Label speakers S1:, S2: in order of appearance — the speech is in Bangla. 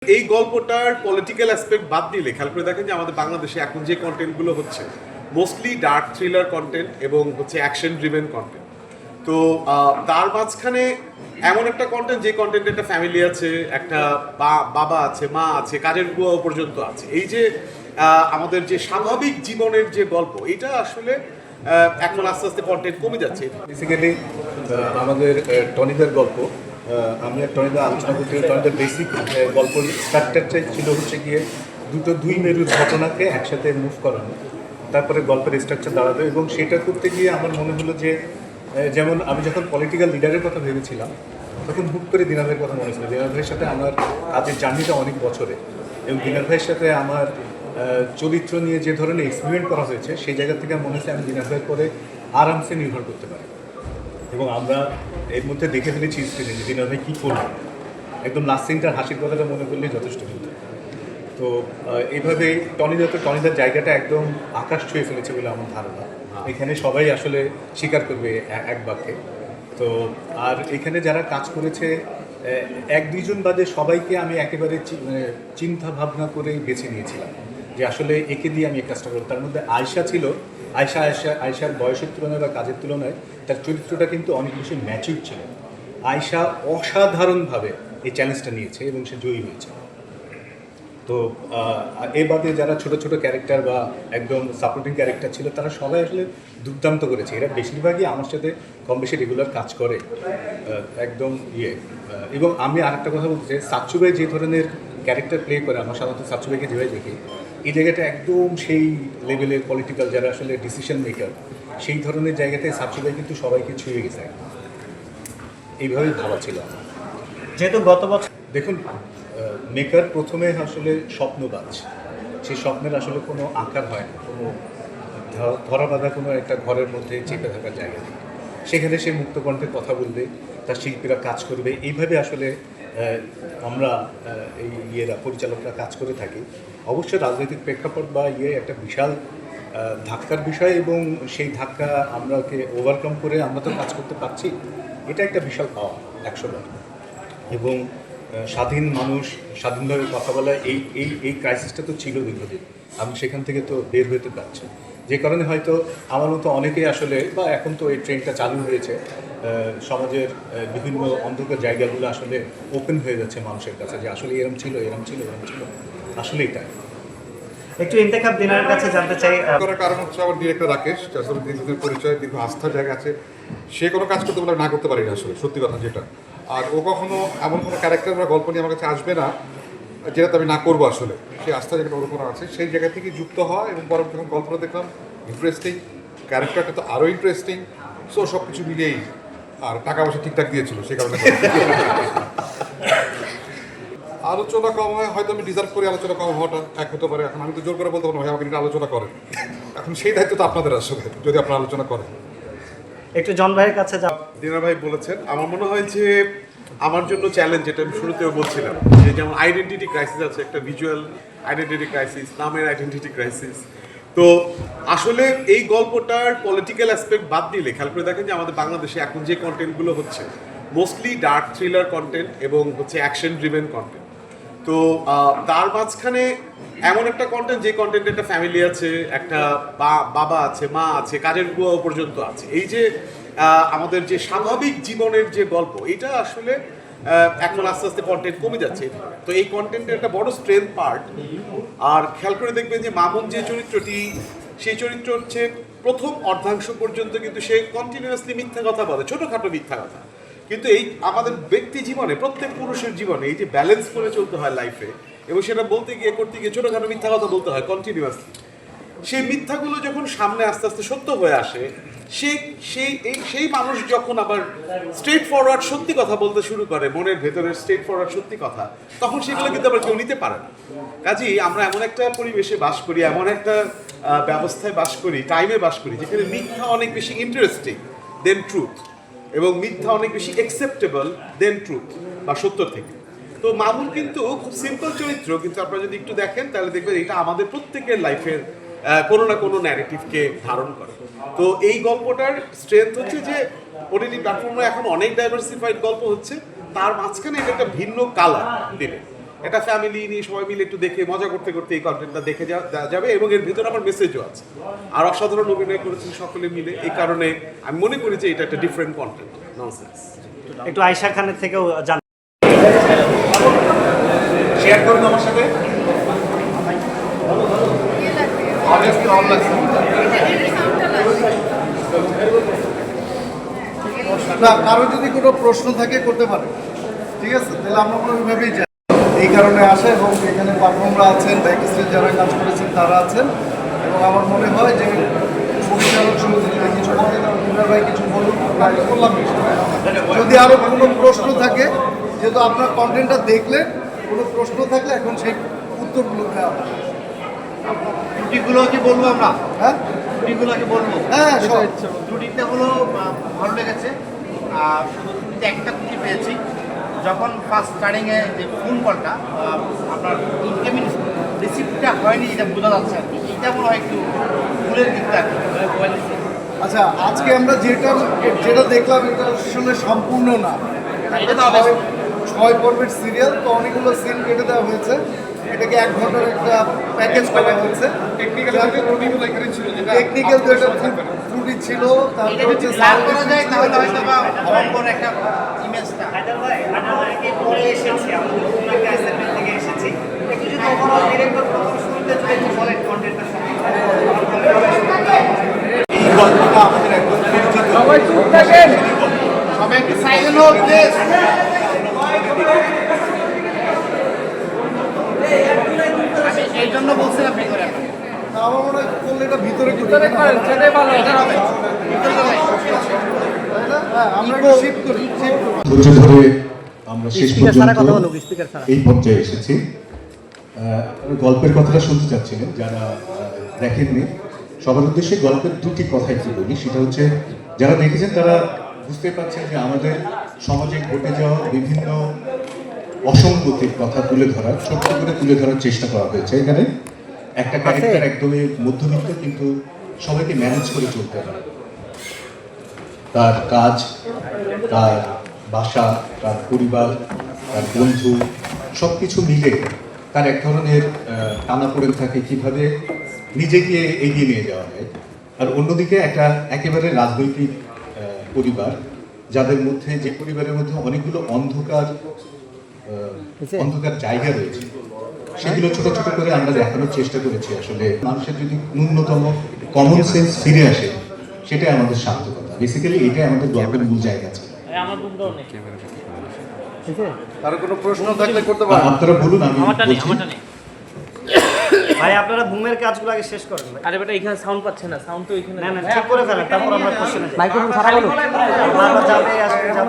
S1: এই গল্পটার পলিটিক্যাল অ্যাসপেক্ট বাদ দিলে খেয়াল করে দেখেন যে আমাদের বাংলাদেশে এখন যে কন্টেন্টগুলো হচ্ছে মোস্টলি ডার্ক থ্রিলার কন্টেন্ট এবং হচ্ছে অ্যাকশন ড্রিভেন কন্টেন্ট। তো তার মাঝখানে এমন একটা কন্টেন্ট যে কন্টেন্টে একটা ফ্যামিলি আছে, একটা বাবা আছে, মা আছে, কাজের বুয়াও পর্যন্ত আছে। এই যে আমাদের যে স্বাভাবিক জীবনের যে গল্প, এটা আসলে এখন আস্তে আস্তে কন্টেন্ট কমে যাচ্ছে।
S2: বেসিক্যালি আমাদের টনিদার গল্প, আমি আর টনিদা আলোচনা করতে গেলে টনিদার বেসিক গল্প স্ট্রাকচারটাই ছিল হচ্ছে গিয়ে দুই মেরুর ঘটনাকে একসাথে মুভ করানো, তারপরে গল্পের স্ট্রাকচার দাঁড়াবে। এবং সেটা করতে গিয়ে আমার মনে হলো যে যেমন আমি যখন পলিটিক্যাল লিডারের কথা ভেবেছিলাম তখন হুট করে দিনার ভাইয়ের কথা মনে ছিল। দিনার ভাইয়ের সাথে আমার কাজের জার্নিটা অনেক বছরে, এবং দিনার ভাইয়ের সাথে আমার চরিত্র নিয়ে যে ধরনের এক্সপেরিমেন্ট করা হয়েছে সেই জায়গা থেকে মনে হচ্ছে আমি দিনার ভাইয়ের পরে আরামসে নির্ভর করতে পারি। এবং আমরা এর মধ্যে দেখে ফেলেছি স্ক্রিনে যে দিনার ভাই কী করবে, একদম লাস্ট সিনটার হাসির কথাটা মনে করলেই যথেষ্ট কিন্তু। তো এইভাবে টনিদার জায়গাটা একদম আকাশ ছুঁয়ে ফেলেছে বলে আমার ধারণা। এখানে সবাই আসলে স্বীকার করবে এক বাক্যে। তো আর এখানে যারা কাজ করেছে এক দুইজন বাদে সবাইকে আমি একেবারে চিন্তা ভাবনা করেই বেছে নিয়েছিলাম যে আসলে একে দিয়ে আমি এই কাজটা করব। তার মধ্যে আয়শা ছিল। আয়শার বয়সের তুলনায় বা কাজের তুলনায় তার চরিত্রটা কিন্তু অনেক বেশি ম্যাচিউর ছিল। আয়শা অসাধারণভাবে এই চ্যালেঞ্জটা নিয়েছে এবং সে জয়ী হয়েছে। তো এ বাদে যারা ছোট ছোট ক্যারেক্টার বা একদম সাপোর্টিং ক্যারেক্টার ছিল তারা সবাই আসলে দুর্দান্ত করেছে। এরা বেশিরভাগই আমার সাথে কম বেশি রেগুলার কাজ করে একদম এবং আমি আরেকটা কথা বলতে চাই, সাচ্চু ভাই যে ধরনের ক্যারেক্টার প্লে করে, আমার সাধারণত সাচ্চু ভাইকে যেভাবে দেখি এই জায়গাটা একদম সেই লেভেলের পলিটিক্যাল যারা আসলে ডিসিশন মেকার, সেই ধরনের জায়গাতে সাচ্চু ভাই কিন্তু সবাইকে ছুঁয়ে গেছে। এইভাবেই ভাবা ছিল আমার।
S3: যেহেতু গত বছর
S2: দেখুন, মেকার প্রথমে আসলে স্বপ্নবাজ, সেই স্বপ্নের আসলে কোনো আকার হয় না, কোনো ধরা বাঁধা কোনো একটা ঘরের মধ্যে চেপে থাকার জায়গা নেই। সেখানে সে মুক্তকণ্ঠে কথা বলবে, তার শিল্পীরা কাজ করবে, এইভাবে আসলে আমরা এই পরিচালকরা কাজ করে থাকি। অবশ্যই রাজনৈতিক প্রেক্ষাপট বা একটা বিশাল ধাক্কার বিষয়, এবং সেই ধাক্কা আমরাকে ওভারকাম করে আমরা তো কাজ করতে পারছি, এটা একটা বিশাল পাওয়া 100বার। এবং স্বাধীন মানুষ স্বাধীনভাবে কথা বলা, এই ক্রাইসিসটা তো ছিল দীর্ঘদিন, আমি সেখান থেকে তো বের হতে পারছি। যে কারণে হয়তো আমার মতো অনেকেই আসলে, বা এখন তো এই ট্রেনটা চালু হয়েছে, সমাজের বিভিন্ন অন্ধকার জায়গাগুলো আসলে ওপেন হয়ে যাচ্ছে মানুষের কাছে, যে আসলে এরম ছিল আসলে এটা।
S3: একটু ইন্তেখাব দিনারের কাছে জানতে চাই।
S4: করার কারণ হচ্ছে আমার ডিরেক্টর রাকেশ, যার সাথে দীর্ঘদিন পরিচয়, দীর্ঘ আস্থার জায়গা আছে। সে কোনো কাজ করতে বলে না করতে পারি না আসলে, সত্যি কথা যেটা। আর ও কখনো এমন কোনো ক্যারেক্টার বা গল্প নিয়ে আমার কাছে আসবে না যেটাতে আমি না করবো আসলে। সেই আস্থা যেটা ওর উপর আছে, সেই জায়গা থেকে যুক্ত হওয়া, এবং পরবর্তী যখন গল্পটা দেখলাম ইন্টারেস্টিং, ক্যারেক্টারটা তো আরও ইন্টারেস্টিং। সো সব কিছু মিলিয়েই, আর টাকা পয়সা ঠিকঠাক দিয়েছিল সে কারণে। আলোচনা কম হয়, হয়তো আমি ডিজার্ভ করি আলোচনা কম হওয়াটা, এক হতে পারে। এখন আমি তো জোর করে বলতে পারবো ভাই আমাকে নিয়ে আলোচনা করেন, এখন সেই দায়িত্ব তো আপনাদের আসলে, যদি আপনারা আলোচনা করেন।
S3: একটু জন ভাইয়ের কাছে যাব।
S1: দিনার ভাই বলেছেন, আমার মনে হয় যে আমার জন্য চ্যালেঞ্জ, যেটা আমি শুরুতেও বলছিলাম, যে যেমন আইডেন্টিটি ক্রাইসিস আছে, একটা ভিজুয়াল আইডেন্টিটি ক্রাইসিস, নামের আইডেন্টিটি ক্রাইসিস। তো আসলে এই গল্পটার পলিটিক্যাল অ্যাসপেক্ট বাদ দিলে খেয়াল করে দেখেন যে আমাদের বাংলাদেশে এখন যে কন্টেন্টগুলো হচ্ছে মোস্টলি ডার্ক থ্রিলার কন্টেন্ট এবং হচ্ছে অ্যাকশন ড্রিভেন কন্টেন্ট। তো তার মাঝখানে এমন একটা কন্টেন্ট যে কন্টেন্টে একটা ফ্যামিলি আছে, একটা বাবা আছে, মা আছে, কাজের বুয়াও পর্যন্ত আছে। এই যে আমাদের যে স্বাভাবিক জীবনের যে গল্প, এটা আসলে এখন আস্তে আস্তে কন্টেন্ট কমে যাচ্ছে। তো এই কন্টেন্টের একটা বড় স্ট্রেংথ পার্ট। আর খেয়াল করে দেখবেন যে মামুন যে চরিত্রটি, সেই চরিত্র হচ্ছে প্রথম অর্ধাংশ পর্যন্ত কিন্তু সে কন্টিনিউয়াসলি মিথ্যা কথা বলে, ছোটোখাটো মিথ্যা কথা। কিন্তু এই আমাদের ব্যক্তি জীবনে, প্রত্যেক পুরুষের জীবনে এই যে ব্যালেন্স করে চলতে হয় লাইফে, এবং সেটা বলতে গিয়ে করতে গিয়ে ছোটোখাটো মিথ্যা কথা বলতে হয় কন্টিনিউয়াসলি। সেই মিথ্যাগুলো যখন সামনে আস্তে আস্তে সত্য হয়ে আসে, সেই মানুষ যখন আবার স্ট্রেট ফরওয়ার্ড সত্যি কথা বলতে শুরু করে, মনের ভেতরের স্ট্রেট ফরওয়ার্ড সত্যি কথা, তখন সেগুলো কিন্তু আবার কেউ নিতে পারে না। কাজেই আমরা এমন একটা পরিবেশে বাস করি, এমন একটা ব্যবস্থায় বাস করি, টাইমে বাস করি, যেখানে মিথ্যা অনেক বেশি ইন্টারেস্টিং দেন ট্রুথ, এবং মিথ্যা অনেক বেশি অ্যাকসেপ্টেবল দেন ট্রুথ বা সত্য থেকে। তো মামুন কিন্তু খুব সিম্পল চরিত্র, কিন্তু আপনারা যদি একটু দেখেন তাহলে দেখবেন এটা আমাদের প্রত্যেকের লাইফের কোনো না কোনো ন্যারেটিভকে ধারণ করে। তো এই গল্পটার স্ট্রেংথ হচ্ছে যে ওটিটি প্ল্যাটফর্মে এখন অনেক ডাইভার্সিফাইড গল্প হচ্ছে, তার মাঝখানে এটা একটা ভিন্ন কালার দেবে। একটা ফ্যামিলি নিয়ে সবাই মিলে একটু দেখে মজা করতে করতে এই কন্টেন্টটা দেখে যাবে এবং এর ভিতরে আমার মেসেজও আছে। আর অসাধারণ অভিনয় করেছেন সকলে মিলে, এই কারণে আমি মনে করি যে এটা একটা ডিফারেন্ট কন্টেন্ট, ননসেন্স।
S3: একটু আয়েশা খানের থেকেও জান
S2: শেয়ার করুন আমার সাথে। অনেস্টলি অন লাগছে
S5: না, কারো যদি কোনো প্রশ্ন থাকে করতে পারে, ঠিক আছে? তাহলে আমরা কোনো ওইভাবেই যাই, এই কারণে আসে এবং এখানে পারফর্মরা আছেন, ব্যাক স্টেজ যারা কাজ করেছেন তারা আছেন এবং আমার মনে হয় যে পরিচালক সমিতি যদি কিছু বলেন, অভিনয় ভাই কিছু বলুন, আমি বললাম যদি আরও কোনো প্রশ্ন থাকে, যেহেতু আপনার কন্টেন্টটা দেখলেন, কোনো প্রশ্ন থাকলে এখন সেই উত্তরগুলো দেওয়া হবে।
S6: ত্রুটিগুলো কি বলবো আমরা?
S5: হ্যাঁ
S6: ত্রুটিগুলো কি বলবো?
S5: হ্যাঁ সব।
S6: ত্রুটিতে হলো ভালো লেগেছে, আর শুধু ত্রুটিতে একটা ত্রুটি পেয়েছি, যখন ফার্স্ট স্টার্টিংয়ে যে ফোন কলটা আপনার ইনকামিং রিসিপ্টটা হয়নি, এটা বোঝা যাচ্ছে আর কি, এটা মনে হয় একটু ভুলের দিকটা আর কি।
S5: আচ্ছা, আজকে আমরা যেটা দেখলাম এটা আসলে সম্পূর্ণ না।
S6: এটা তো অবশ্যই।
S5: 6 পর্বের সিরিয়াল, তো অনেকগুলো সিন কেটে দেওয়া হয়েছে। এটাকে 1 ঘন্টার একটা প্যাকেজ করা হয়েছে। টেকনিক্যাল যেটা ত্রুটি ছিল,
S6: এটা
S5: তারপর
S6: যদি
S5: হচ্ছে
S6: ব্লার
S5: sound
S6: করা যায়
S5: effects
S6: তাহলে
S5: ছিল,
S6: হয়তো বা অঙ্কর একটা ইমেজটা
S3: হায়দার ভাইকে পরে এসেছি, আমরা নতুন একটা অ্যাসাইনমেন্ট থেকে এসেছি। একটু যদি ওভারঅল ডিরেক্টর প্রথম শুরুতে যদি একটু বলেন কন্টেন্টটা সম্পর্কে।
S2: এই গল্পটা আমাদের একদম পরিচিত।
S6: সবাই একটু সাইলেন্ট হোক প্লিজ। আমি এই জন্য বলছিলাম ভিতরে এখন।
S5: আমার মনে হয় করলে এটা ভিতরে করি।
S6: এটা হবে ভিতরে তো নাই।
S5: হ্যাঁ, আমরা একটু শিফট করি।
S7: ধৈর্য ধরে আমরা শেষ পর্যন্ত এই পর্যায়ে এসেছি। গল্পের কথাটা শুনতে চাচ্ছিলেন যারা দেখেননি, সবার উদ্দেশ্যে গল্পের দুটি কথা একটু বলি। সেটা হচ্ছে যারা দেখেছেন তারা বুঝতে পারছেন যে আমাদের সমাজে ঘটে যাওয়া বিভিন্ন অসঙ্গতির কথা তুলে ধরার, ছোট্ট করে তুলে ধরার চেষ্টা করা হয়েছে। এখানে একটা ক্যারেক্টার একদমই মধ্যবিত্ত, কিন্তু সবাইকে ম্যানেজ করে চলতে হয়। তার কাজ, তার বাসা, তার পরিবার, তার বন্ধু, সব কিছু মিলে তার এক ধরনের টানাপোড়েন থাকে কিভাবে নিজেকে এগিয়ে নিয়ে যাওয়া যায়। আর অন্যদিকে একটা একেবারে রাজনৈতিক পরিবার, যাদের মধ্যে, যে পরিবারের মধ্যে অনেকগুলো অন্ধকার জায়গা রয়েছে, সেগুলো ছোট ছোট করে আমরা দেখানোর চেষ্টা করেছি। আসলে মানুষের যদি ন্যূনতম কমন সেন্স ফিরে আসে, সেটাই আমাদের সার্থকতা। বেসিক্যালি এটাই আমাদের গল্পের মূল জায়গা আছে।
S5: কারো কোনো প্রশ্ন থাকলে করতে পারেন।
S7: আপনারা বলুন, আমি বলছি।
S3: ভাই আপনারা বুমের কাজগুলো আগে শেষ করেন ভাই।
S8: আরে বেটা এখানে সাউন্ড পাচ্ছে না, সাউন্ড তো এখানে
S3: না ঠিক করে ফেলেন, তারপর আমরা কোশ্চেনে যাই। মাইক্রোফোন ছাড়া বলুন। বারবার যাবে আসবে যাবে।